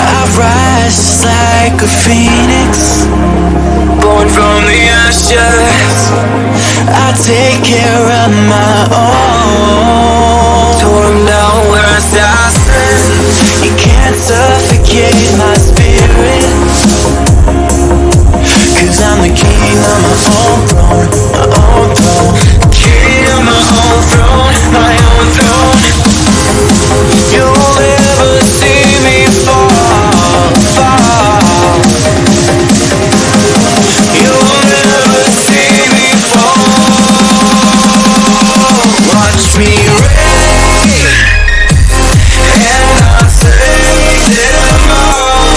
I rise just like a phoenix, born from the ashes. I take care of my own. Tore 'em down where I stand. You can't suffocate my spirit, 'cause I'm the king of my own throne, my own throne. King of my own throne, my own throne. You'll never see me fall, fall. You'll never see me fall. Watch me reign, and I'll slay them all.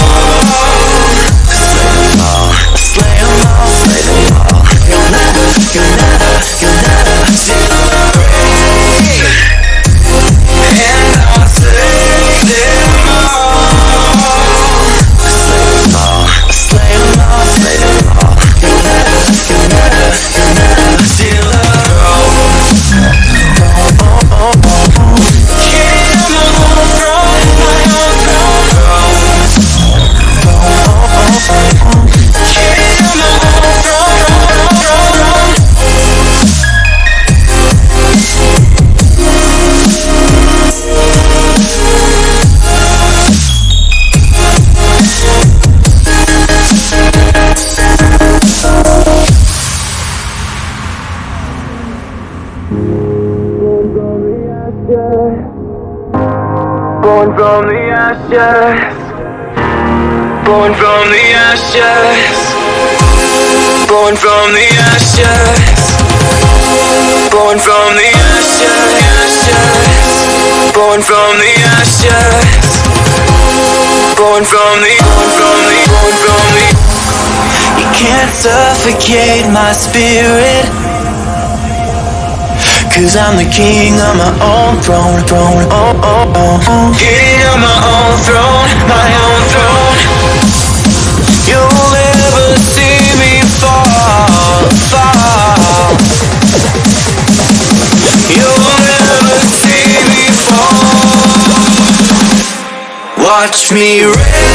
Slay them all, slay them all. You'll never see me reign, and I'll slay them all. Slay them all, slay them all, slay them all. You'll never steal a throne. King of my own throne, my own throne. King of my own throne. Born from the ashes, born from the ashes, born from the ashes, born from the ashes, born from the ashes, born from the. You can't suffocate my spirit, 'cause I'm the king of my own throne, throne, oh, oh, oh. King of my own throne, my own throne. You'll never see me fall, fall. You'll never see me fall. Watch me rain.